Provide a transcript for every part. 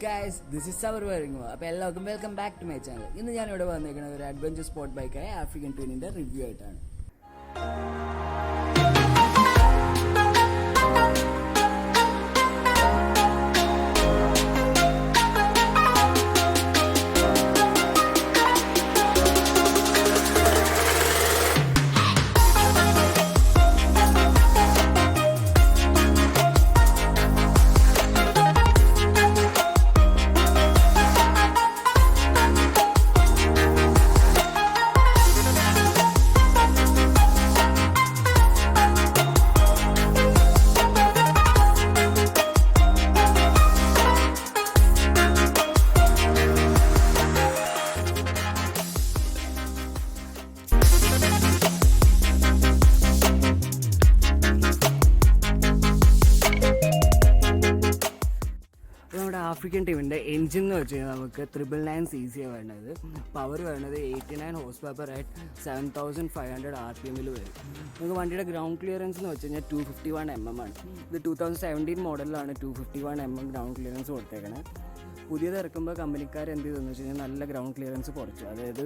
Guys, this is our വേറിംഗ്. അപ്പോൾ എല്ലാവർക്കും welcome back to my channel. ഇന്ന് ഞാനിവിടെ വന്നിരിക്കുന്നത് ഒരു അഡ്വഞ്ചർ സ്പോർട്ട് ബൈക്കായ ആഫ്രിക്കൻ ട്വിനിൻ്റെ റിവ്യൂ ആയിട്ടാണ്. നമ്മുടെ ആഫ്രിക്കൻ ടീമിൻ്റെ എൻജിൻ എന്ന് വെച്ച് കഴിഞ്ഞാൽ നമുക്ക് 999 cc വേണ്ടത്. പവർ വേണ്ടത് 89 ഹോഴ്സ് പവർ അറ്റ് 7500 RPM വരും. നമുക്ക് വണ്ടിയുടെ ഗ്രൗണ്ട് ക്ലിയറൻസ് എന്ന് വെച്ച് കഴിഞ്ഞാൽ 251 mm ആണ്. ഇത് 2017 മോഡലിലാണ് 251 mm ഗ്രൗണ്ട് ക്ലിയറൻസ് കൊടുത്തേക്കണത്. പുതിയത് ഇറക്കുമ്പോൾ കമ്പനിക്കാർ എന്ത് ചെയ്തെന്ന് വെച്ച് കഴിഞ്ഞാൽ നല്ല ഗ്രൗണ്ട് ക്ലിയറൻസ് കുറച്ചു. അതായത്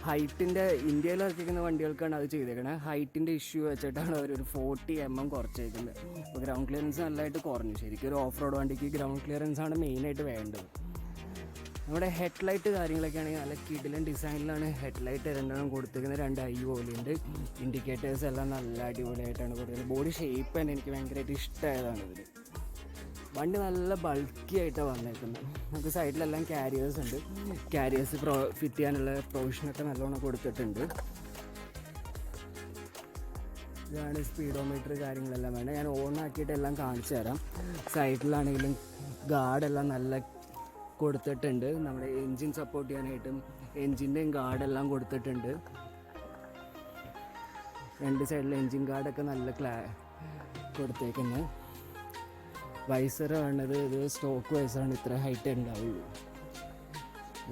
ഹൈറ്റിൻ്റെ ഇന്ത്യയിൽ ഇറക്കിക്കുന്ന വണ്ടികൾക്കാണ് അത് ചെയ്തേക്കണത്. ഹൈറ്റിൻ്റെ ഇഷ്യൂ വെച്ചിട്ടാണ് അവരൊരു 40 mm കുറച്ചേക്കുന്നത്. അപ്പോൾ ഗ്രൗണ്ട് ക്ലിയറൻസ് നല്ലതായിട്ട് കുറഞ്ഞു. ശരിക്കും ഒരു ഓഫ് റോഡ് വണ്ടിക്ക് ഗ്രൗണ്ട് ക്ലിയറൻസ് ആണ് മെയിനായിട്ട് വേണ്ടത്. നമ്മുടെ ഹെഡ്ലൈറ്റ് കാര്യങ്ങളൊക്കെ ആണെങ്കിൽ നല്ല കിടിലൻ ഡിസൈനിലാണ് ഹെഡ്ലൈറ്റ് രണ്ടെണ്ണം കൊടുത്തിരിക്കുന്നത്. 2 ഐ പോലെയുണ്ട്. ഇൻഡിക്കേറ്റേഴ്സ് എല്ലാം നല്ല അടിപൊളിയായിട്ടാണ് കൊടുക്കുന്നത്. ബോഡി ഷേപ്പ് തന്നെ എനിക്ക് ഭയങ്കരമായിട്ട് ഇഷ്ടമായതാണ് ഇതിൽ. വണ്ടി നല്ല ബൾക്കി ആയിട്ടാണ് വന്നേക്കുന്നത്. നമുക്ക് സൈഡിലെല്ലാം ക്യാരിയേഴ്സ് ഉണ്ട്. ക്യാരിയേഴ്സ് ഫിറ്റ് ചെയ്യാനുള്ള പ്രൊവിഷനൊക്കെ നല്ലോണം കൊടുത്തിട്ടുണ്ട്. ഇതാണ് സ്പീഡോമീറ്റർ കാര്യങ്ങളെല്ലാം വേണം. ഞാൻ ഓണാക്കിയിട്ട് എല്ലാം കാണിച്ചു തരാം. സൈഡിലാണെങ്കിലും ഗാർഡെല്ലാം നല്ല കൊടുത്തിട്ടുണ്ട്. നമ്മുടെ എൻജിൻ സപ്പോർട്ട് ചെയ്യാനായിട്ടും എൻജിൻ്റെയും ഗാർഡെല്ലാം കൊടുത്തിട്ടുണ്ട്. 2 സൈഡിൽ എൻജിൻ ഗാർഡൊക്കെ നല്ല കൊടുത്തേക്കുന്നത്. വൈസർ വേണ്ടത് ഇത് സ്റ്റോക്ക് വൈസറാണ്. ഇത്ര ഹൈറ്റ് ഉണ്ടാവുള്ളൂ.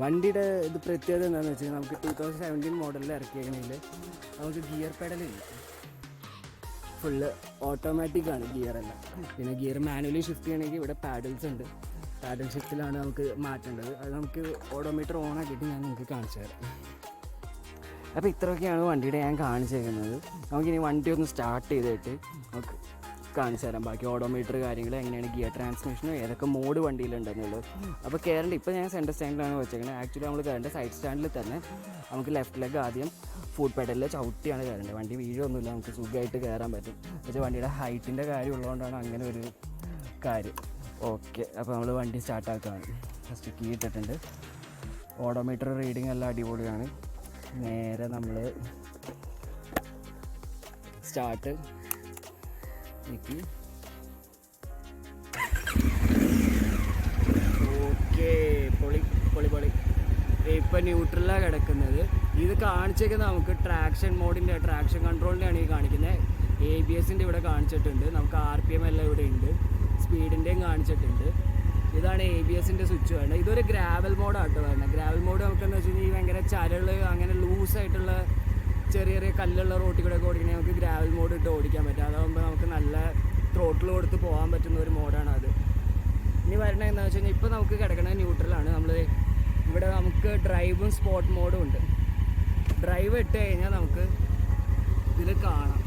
വണ്ടിയുടെ ഇത് പ്രത്യേകത എന്താണെന്ന് വെച്ച് കഴിഞ്ഞാൽ നമുക്ക് 2017 മോഡലിൽ ഇറക്കിയേക്കണമെങ്കിൽ നമുക്ക് ഗിയർ പെഡലില്ല. ഫുള്ള് ഓട്ടോമാറ്റിക്കാണ് ഗിയറെല്ലാം. പിന്നെ ഗിയർ മാനുവലി ഷിഫ്റ്റ് ചെയ്യണമെങ്കിൽ ഇവിടെ പാഡൽസ് ഉണ്ട്. പാഡൽ ഷിഫ്റ്റിലാണ് നമുക്ക് മാറ്റേണ്ടത്. അത് നമുക്ക് ഓഡോമീറ്റർ ഓൺ ആക്കിയിട്ട് ഞാൻ നിങ്ങൾക്ക് കാണിച്ചു തരാം. അപ്പോൾ ഇത്രയൊക്കെയാണ് വണ്ടിയുടെ ഞാൻ കാണിച്ചേക്കുന്നത്. നമുക്കിനി വണ്ടി ഒന്ന് സ്റ്റാർട്ട് ചെയ്തിട്ട് നമുക്ക് കാണിച്ചു തരാം ബാക്കി ഓഡോമീറ്റർ കാര്യങ്ങൾ എങ്ങനെയാണ്, ഗിയർ ട്രാൻസ്മിഷനും ഏതൊക്കെ മോഡ് വണ്ടിയിലുണ്ടെന്നുള്ളത്. അപ്പോൾ കയറേണ്ട ഇപ്പോൾ ഞാൻ സെൻറ്റർ സ്റ്റാൻഡിലാണ് വെച്ചേക്കുന്നത്. ആക്ച്വലി നമ്മൾ കയറേണ്ട സൈഡ് സ്റ്റാൻഡിൽ തന്നെ നമുക്ക് ലെഫ്റ്റ് ലെഗ് ആദ്യം ഫുഡ് പെഡലിൽ ചവിട്ടിയാണ് കയറേണ്ടത്. വണ്ടി വീഴൊന്നുമില്ല, നമുക്ക് സുഖമായിട്ട് കയറാൻ പറ്റും. പക്ഷേ വണ്ടിയുടെ ഹൈറ്റിൻ്റെ കാര്യം ഉള്ളതുകൊണ്ടാണ് അങ്ങനെ ഒരു കാര്യം. ഓക്കെ, അപ്പോൾ നമ്മൾ വണ്ടി സ്റ്റാർട്ടാക്കുകയാണ്. ഫസ്റ്റ് കീ ഇട്ടിട്ടുണ്ട്. ഓഡോമീറ്റർ റീഡിങ് എല്ലാം അടിപൊളിയാണ്. നേരെ നമ്മൾ സ്റ്റാർട്ട് നിൽക്കി. ഓക്കെ, പൊളി പൊളി പൊളി. ഇപ്പം ന്യൂട്രലാണ് കിടക്കുന്നത്. ഇത് കാണിച്ചേക്കുന്നത് നമുക്ക് ട്രാക്ഷൻ മോഡിൻ്റെ ട്രാക്ഷൻ കൺട്രോളിൻ്റെയാണ് ഈ കാണിക്കുന്നത്. ABS-ൻ്റെ ഇവിടെ കാണിച്ചിട്ടുണ്ട്. നമുക്ക് RPM എല്ലാം ഇവിടെ ഉണ്ട്. സ്പീഡിൻ്റെയും കാണിച്ചിട്ടുണ്ട്. ഇതാണ് ABS-ൻ്റെ സ്വിച്ച് വേണ്ടത്. ഇതൊരു ഗ്രാവൽ മോഡാട്ടോ വേണ്ടത്. ഗ്രാവൽ മോഡ് നമുക്കെന്ന് വെച്ച് കഴിഞ്ഞാൽ ഈ ഭയങ്കര ചരള് അങ്ങനെ ലൂസായിട്ടുള്ള ചെറിയ ചെറിയ കല്ലുള്ള റോട്ടിൽ കൂടെ ഒക്കെ ഓടിക്കണമെങ്കിൽ നമുക്ക് ഗ്രാവൽ മോഡ് ഇട്ട് ഓടിക്കാൻ പറ്റും. അതാകുമ്പോൾ നമുക്ക് നല്ല ത്രോട്ടിൽ കൊടുത്ത് പോകാൻ പറ്റുന്ന ഒരു മോഡാണ് അത്. ഇനി വരണത് എന്താണെന്ന് വെച്ച് കഴിഞ്ഞാൽ ഇപ്പോൾ നമുക്ക് കിടക്കുന്നത് ന്യൂട്രലാണ്. ഇവിടെ നമുക്ക് ഡ്രൈവും സ്പോർട്ട് മോഡും ഉണ്ട്. ഡ്രൈവ് ഇട്ട് കഴിഞ്ഞാൽ നമുക്ക് ഇതിൽ കാണാം.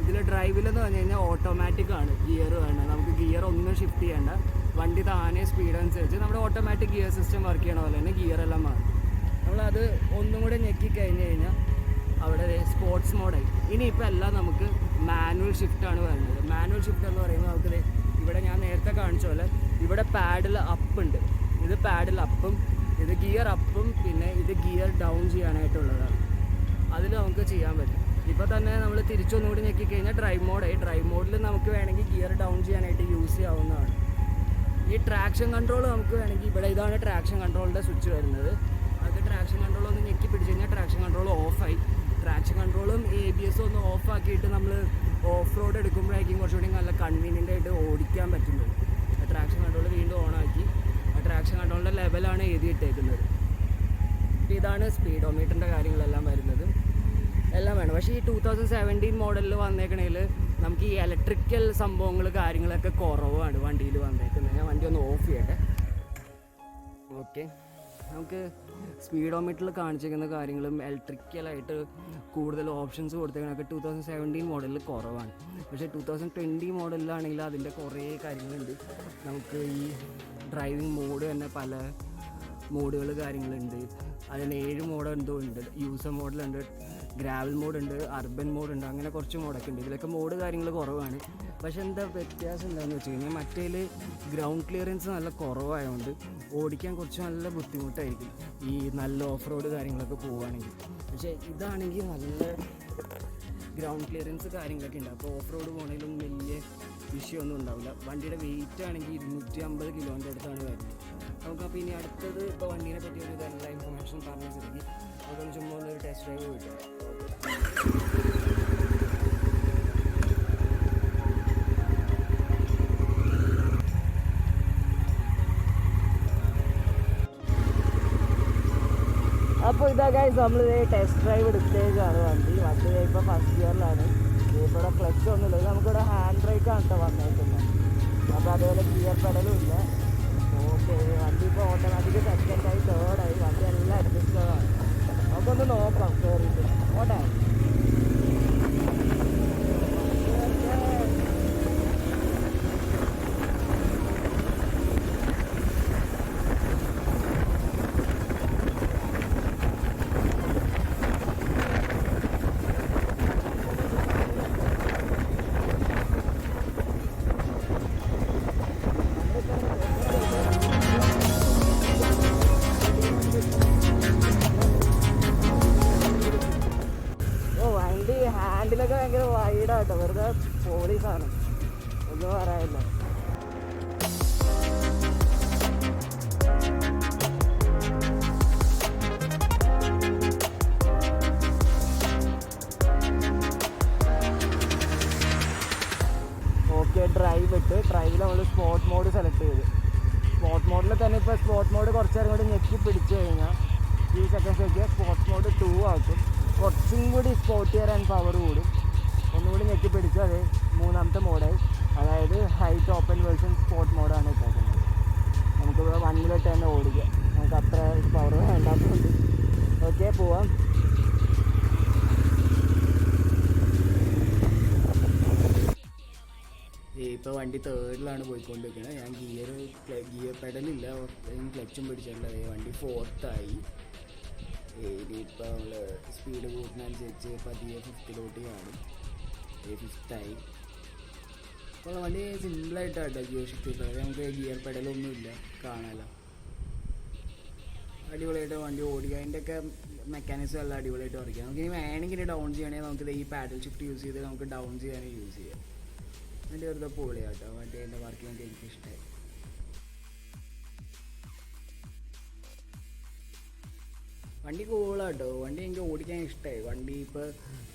ഇതിൽ ഡ്രൈവിലെന്ന് പറഞ്ഞു കഴിഞ്ഞാൽ ഓട്ടോമാറ്റിക്കാണ് ഗിയർ വേണ്ടത്. നമുക്ക് ഗിയർ ഒന്നും ഷിഫ്റ്റ് ചെയ്യേണ്ട. വണ്ടി താനെ സ്പീഡ് അനുസരിച്ച് നമ്മുടെ ഓട്ടോമാറ്റിക് ഗിയർ സിസ്റ്റം വർക്ക് ചെയ്യണ പോലെ തന്നെ ഗിയറെല്ലാം മാറും. നമ്മളത് ഒന്നും കൂടെ ഞെക്കി കഴിഞ്ഞ് കഴിഞ്ഞാൽ അവിടെ സ്പോർട്സ് മോഡായി. ഇനിയിപ്പോൾ എല്ലാം നമുക്ക് മാനുവൽ ഷിഫ്റ്റാണ് വേണ്ടത്. മാനുവൽ ഷിഫ്റ്റ് എന്ന് പറയുമ്പോൾ നമുക്ക് ഇവിടെ ഞാൻ നേരത്തെ കാണിച്ച പോലെ ഇവിടെ പാഡിൽ അപ്പ് ഉണ്ട്. ഇത് പാഡിൽ അപ്പും ഇത് ഗിയർ അപ്പും പിന്നെ ഇത് ഗിയർ ഡൗൺ ചെയ്യാനായിട്ടുള്ളതാണ്. അതിൽ നമുക്ക് ചെയ്യാൻ പറ്റും. ഇപ്പോൾ തന്നെ നമ്മൾ തിരിച്ചൊന്നുകൂടി ഞെക്കിക്കഴിഞ്ഞാൽ ഡ്രൈവ് മോഡായി. ഡ്രൈവ് മോഡിൽ നമുക്ക് വേണമെങ്കിൽ ഗിയർ ഡൗൺ ചെയ്യാനായിട്ട് യൂസ് ചെയ്യാവുന്നതാണ്. ഈ ട്രാക്ഷൻ കൺട്രോൾ നമുക്ക് വേണമെങ്കിൽ ഇവിടെ ഇതാണ് ട്രാക്ഷൻ കൺട്രോളിൻ്റെ സ്വിച്ച് വരുന്നത്. അത് ട്രാക്ഷൻ കൺട്രോൾ ഒന്ന് ഞെക്കി പിടിച്ച് കഴിഞ്ഞാൽ ട്രാക്ഷൻ കൺട്രോൾ ഓഫായി. ട്രാക്ഷൻ കൺട്രോളും ABS-ഉം ഒന്ന് ഓഫാക്കിയിട്ട് നമ്മൾ ഓഫ് റോഡ് എടുക്കുമ്പോഴേക്കും കുറച്ചുകൂടി നല്ല കൺവീനിയൻ്റ് ആയിട്ട് ഓടിക്കാൻ പറ്റുന്നത്. ട്രാക്ഷൻ കൺട്രോൾ വീണ്ടും ഓണാക്കി. ട്രാക്ഷൻ കൺട്രോളിൻ്റെ ലെവലാണ് എഴുതിയിട്ടേക്കുന്നത്. ഇതാണ് സ്പീഡോമീറ്ററിൻ്റെ കാര്യങ്ങളെല്ലാം വരുന്നത്. എല്ലാം വേണം. പക്ഷേ ഈ 2017 മോഡലിൽ വന്നേക്കണേൽ നമുക്ക് ഈ ഇലക്ട്രിക്കൽ സംഭവങ്ങൾ കാര്യങ്ങളൊക്കെ കുറവാണ് വണ്ടിയിൽ വന്നേക്കുന്നത്. ഞാൻ വണ്ടി ഒന്ന് ഓഫ് ചെയ്യട്ടെ. ഓക്കെ, നമുക്ക് സ്പീഡോമീറ്ററിൽ കാണിച്ചിരിക്കുന്ന കാര്യങ്ങളും ഇലക്ട്രിക്കലായിട്ട് കൂടുതൽ ഓപ്ഷൻസ് കൊടുത്തേക്കണൊക്കെ 2017 മോഡലിൽ കുറവാണ്. പക്ഷേ 2020 മോഡലിലാണെങ്കിൽ അതിൻ്റെ കുറേ കാര്യങ്ങളുണ്ട്. നമുക്ക് ഈ ഡ്രൈവിംഗ് മോഡ് തന്നെ പല മോഡുകൾ കാര്യങ്ങളുണ്ട്. അതിന് 7 മോഡ് എന്തോ ഉണ്ട്. യൂസർ മോഡലുണ്ട്, ഗ്രാവൽ മോഡുണ്ട്, അർബൻ മോഡുണ്ട്, അങ്ങനെ കുറച്ച് മോഡൊക്കെ ഉണ്ട്. ഇതിലൊക്കെ മോഡ് കാര്യങ്ങൾ കുറവാണ്. പക്ഷെ എന്താ വ്യത്യാസം എന്താണെന്ന് വെച്ച് കഴിഞ്ഞാൽ മറ്റേൽ ഗ്രൗണ്ട് ക്ലിയറൻസ് നല്ല കുറവായതുകൊണ്ട് ഓടിക്കാൻ കുറച്ച് നല്ല ബുദ്ധിമുട്ടായിരിക്കും ഈ നല്ല ഓഫ് റോഡ് കാര്യങ്ങളൊക്കെ പോവുകയാണെങ്കിൽ. പക്ഷേ ഇതാണെങ്കിൽ നല്ല ഗ്രൗണ്ട് ക്ലിയറൻസ് കാര്യങ്ങളൊക്കെ ഉണ്ട്. അപ്പോൾ ഓഫ് റോഡ് പോകണമെങ്കിലും വലിയ വിഷയമൊന്നും ഉണ്ടാവില്ല. വണ്ടിയുടെ വെയിറ്റ് ആണെങ്കിൽ 250 കിലോൻ്റെ അടുത്താണ് വരുന്നത്. നമുക്കപ്പോൾ ഇനി അടുത്തത് ഇപ്പോൾ വണ്ടീനെ പറ്റി ഒരു നല്ല ഇൻഫർമേഷൻ പറഞ്ഞു വെച്ചിട്ടുണ്ടെങ്കിൽ നമുക്കൊന്ന് ചുമ്മാ ഒരു ടെസ്റ്റ് ഡ്രൈവ് കിട്ടും. അപ്പോൾ ഇതാ ഗൈസ്, നമ്മൾ ടെസ്റ്റ് ഡ്രൈവ് എടുത്തേക്കാണ് വണ്ടി ഇപ്പോൾ ഫസ്റ്റ് ഗിയറിലാണ്. ഇപ്പോൾ ഇവിടെ ക്ലച്ച് ഒന്നുമില്ല. നമുക്കിവിടെ ഹാൻഡ് ബ്രേക്കാണ് കേട്ടോ വന്നേക്കുന്നത്. അപ്പോൾ അതുപോലെ ഗിയർ പെഡലും ഇല്ല. ഓക്കെ, വണ്ടി ഇപ്പോൾ ഓട്ടോമാറ്റിക് സെക്കൻഡായി തേർഡായി വണ്ടി എല്ലാം അഡ്ജസ്റ്റഡാണ്. നമുക്കൊന്ന് നോക്കാം കയറിയിട്ട്. ഓട്ടെ ഹാൻഡിലൊക്കെ ഭയങ്കര വൈഡാട്ടോ, വെറുതെ പോലീസാണ്, ഒന്നും പറയാനില്ല. ഓക്കെ, ഡ്രൈവിൽ നമ്മൾ സ്പോർട്ട് മോഡ് സെലക്ട് ചെയ്ത് സ്പോർട്ട് മോഡിൽ തന്നെ ഇപ്പോൾ സ്പോർട്ട് മോഡ് കുറച്ച് നേരം കൂടി ഞെക്കി പിടിച്ചു കഴിഞ്ഞാൽ ഈ സെക്കൻഡ്സൊക്കെ സ്പോർട്സ് മോഡ് 2 ആക്കും. കുറച്ചും കൂടി സ്പോർട്ടിയർ ആൻഡ് പവർ കൂടും. ഒന്നുകൂടി ഞെക്കി പിടിച്ചു അത് 3ാമത്തെ മോഡായി. അതായത് ഹൈറ്റ് ഓപ്പൺ വേർഷൻ സ്പോർട്ട് മോഡാണ് ഇട്ടേക്കുന്നത്. നമുക്കിവിടെ 1 തന്നെ ഓടിക്കാം. നമുക്ക് അത്ര പവർ വേണ്ടാത്തതുണ്ട്. ഓക്കെ, പോവാം. ഇപ്പോൾ വണ്ടി തേർഡിലാണ് പോയിക്കൊണ്ടിരിക്കുന്നത്. ഞാൻ ഗിയർ പെഡലില്ല, ക്ലച്ചും പിടിച്ചിട്ടില്ല. വണ്ടി 4ായി. ഇനിയിപ്പോൾ നമ്മൾ സ്പീഡ് കൂട്ടുന്നതനുസരിച്ച് പതിയെ 5th കാണും. 5ായി. അപ്പോൾ വണ്ടി സിമ്പിളായിട്ടാണ് ഗിയർ ഷിഫ്റ്റ് ചെയ്തത്. നമുക്ക് ഗിയർ പെഡലൊന്നുമില്ല, കാണാമല്ലോ. അടിപൊളിയായിട്ട് വണ്ടി ഓടിക്കുക. അതിൻ്റെയൊക്കെ മെക്കാനിസം എല്ലാം അടിപൊളിയായിട്ട് വരയ്ക്കാം. നമുക്ക് ഇനി വേണമെങ്കിൽ ഡൗൺ ചെയ്യണമെങ്കിൽ നമുക്കിത് ഈ പാഡൽ ഷിഫ്റ്റ് യൂസ് ചെയ്ത് നമുക്ക് ഡൗൺ ചെയ്യാനും യൂസ് ചെയ്യാം. വണ്ടി വെറുതെ പൊളിയാട്ടോ. വണ്ടി എൻ്റെ വർക്ക് ചെയ്യാൻ എനിക്കിഷ്ടമായി. വണ്ടി കൂളാട്ടോ. വണ്ടി എനിക്ക് ഓടിക്കാൻ ഇഷ്ടമായി. വണ്ടി ഇപ്പോൾ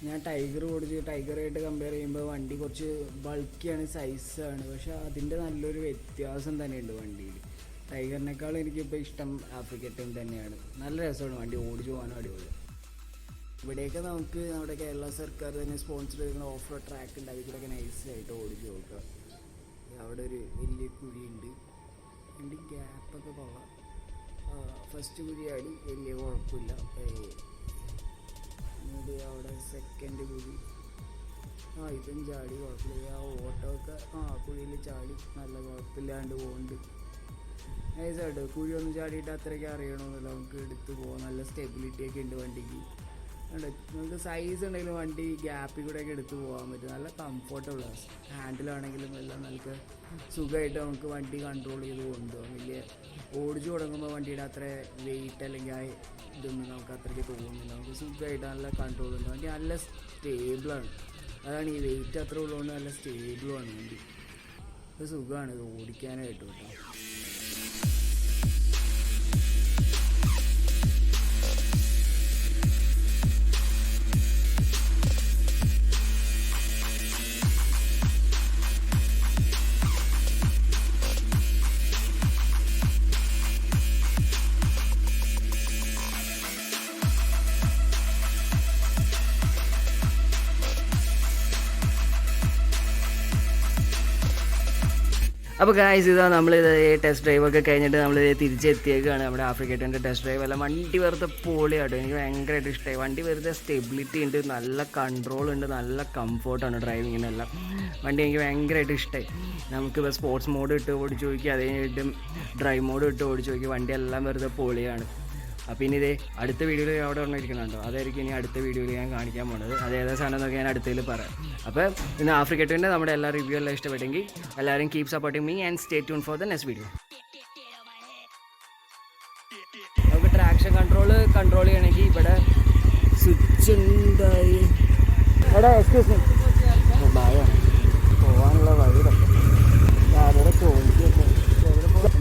ഞാൻ ടൈഗറായിട്ട് കമ്പയർ ചെയ്യുമ്പോൾ വണ്ടി കുറച്ച് ബൾക്കിയാണ്, സൈസാണ്. പക്ഷെ അതിൻ്റെ നല്ലൊരു വ്യത്യാസം തന്നെയുണ്ട് വണ്ടിയിൽ. ടൈഗറിനേക്കാളും എനിക്കിപ്പോൾ ഇഷ്ടം ആഫ്രിക്കൻ ടൈം തന്നെയാണ്. നല്ല രസമാണ് വണ്ടി ഓടിച്ചു പോകാനും അടിപൊളി. ഇവിടെയൊക്കെ നമുക്ക് നമ്മുടെ കേരള സർക്കാർ തന്നെ സ്പോൺസർ ചെയ്യുന്ന ഓഫ് റോഡ് ട്രാക്ക് ഉണ്ട്. അതിൽ കൂടെയൊക്കെ നൈസായിട്ട് ഓടിച്ചു നോക്കുക. അവിടെ ഒരു വലിയ കുഴിയുണ്ട്. വണ്ടി ഗ്യാപ്പൊക്കെ പോകാം. ഫസ്റ്റ് കുഴിയാടി വലിയ കുഴപ്പമില്ല. ഇത് അവിടെ സെക്കൻഡ് കുഴി, ഇതും ചാടി കുഴപ്പമില്ല. ഓട്ടോ ഒക്കെ കുഴിയിൽ ചാടി നല്ല കുഴപ്പമില്ലാണ്ട് പോകുന്നുണ്ട്. നൈസായിട്ട് കുഴിയൊന്നും ചാടിയിട്ട് അത്രയ്ക്ക് അറിയണമെന്നില്ല. നമുക്ക് എടുത്ത് പോകാം. നല്ല സ്റ്റെബിലിറ്റിയൊക്കെ ഉണ്ട് വണ്ടിക്ക്. നമുക്ക് സൈസ് ഉണ്ടെങ്കിലും വണ്ടി ഗ്യാപ്പിൽ കൂടെയൊക്കെ എടുത്ത് പോകാൻ പറ്റും. നല്ല കംഫർട്ടബിളാണ്. ഹാൻഡിലാണെങ്കിലും എല്ലാം നല്ല സുഖമായിട്ട് നമുക്ക് വണ്ടി കൺട്രോൾ ചെയ്ത് കൊണ്ടുപോകാം. വലിയ ഓടിച്ചു തുടങ്ങുമ്പോൾ വണ്ടിയുടെ അത്ര വെയിറ്റ് അല്ലെങ്കിൽ ആ ഇതൊന്നും നമുക്ക് അത്രയ്ക്ക് തോന്നുന്നില്ല. നമുക്ക് സുഖമായിട്ട് നല്ല കൺട്രോൾ ഉണ്ട്. വണ്ടി നല്ല സ്റ്റേബിളാണ്. അതാണ് ഈ വെയിറ്റ് അത്ര ഉള്ളതുകൊണ്ട് നല്ല സ്റ്റേബിളുമാണ് വണ്ടി. അപ്പോൾ സുഖമാണ് ഇത് ഓടിക്കാനായിട്ട് കേട്ടോ. അപ്പോൾ ഗായ്സ് ഇതാ നമ്മളിത് ടെസ്റ്റ് ഡ്രൈവൊക്കെ കഴിഞ്ഞിട്ട് നമ്മളിത് തിരിച്ചെത്തിയേക്കാണ്. നമ്മുടെ ആഫ്രിക്കേറ്റൻ്റെ ടെസ്റ്റ് ഡ്രൈവ് അല്ല, വണ്ടി വെറുതെ പൊളിയാട്ടോ. എനിക്ക് ഭയങ്കരമായിട്ട് ഇഷ്ടമായി. വണ്ടി വെറുതെ സ്റ്റെബിലിറ്റി ഉണ്ട്, നല്ല കൺട്രോൾ ഉണ്ട്, നല്ല കംഫോർട്ടാണ് ഡ്രൈവിങ്ങിനെല്ലാം. വണ്ടി എനിക്ക് ഭയങ്കരമായിട്ട് ഇഷ്ടമായി. നമുക്കിപ്പോൾ സ്പോർട്സ് മോഡ് ഇട്ട് ഓടിച്ച് നോക്കി, അത് കഴിഞ്ഞിട്ട് ഡ്രൈവ് മോഡ് ഇട്ട് ഓടിച്ച് നോക്കി, വണ്ടിയെല്ലാം വെറുതെ പൊളിയാണ്. അപ്പോൾ ഇനി ഇതേ അടുത്ത വീഡിയോയിൽ അവിടെ പറഞ്ഞിരിക്കുന്നുണ്ടോ, അതായിരിക്കും ഇനി അടുത്ത വീഡിയോയിൽ ഞാൻ കാണിക്കാൻ പോകുന്നത്. അത് ഏതാ സാധനം എന്നൊക്കെ ഞാൻ അടുത്തതിൽ പറയാം. അപ്പോൾ ഇന്ന് ആഫ്രിക്കേറ്റൻ്റെ നമ്മുടെ എല്ലാ റിവ്യൂ എല്ലാം ഇഷ്ടപ്പെട്ടെങ്കിൽ എല്ലാവരും keep supporting me and stay tune for the next video. നമുക്ക് ട്രാക്ഷൻ കൺട്രോൾ ചെയ്യണമെങ്കിൽ ഇവിടെ സ്വിച്ച് ഉണ്ടായി. എടാ എക്സ്ക്യൂസ് മീ, ഭയമാണ് പോകാനുള്ള വഴി പറ്റും. ആരോടെ ചോദിക്കും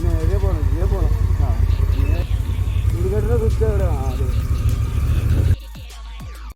നേരെ പോകണം, ഇതിലെ പോകണം. ആ ഇൻഡിക്കേറ്ററിൻ്റെ സ്വിച്ച് എവിടെ? ആ അതെ.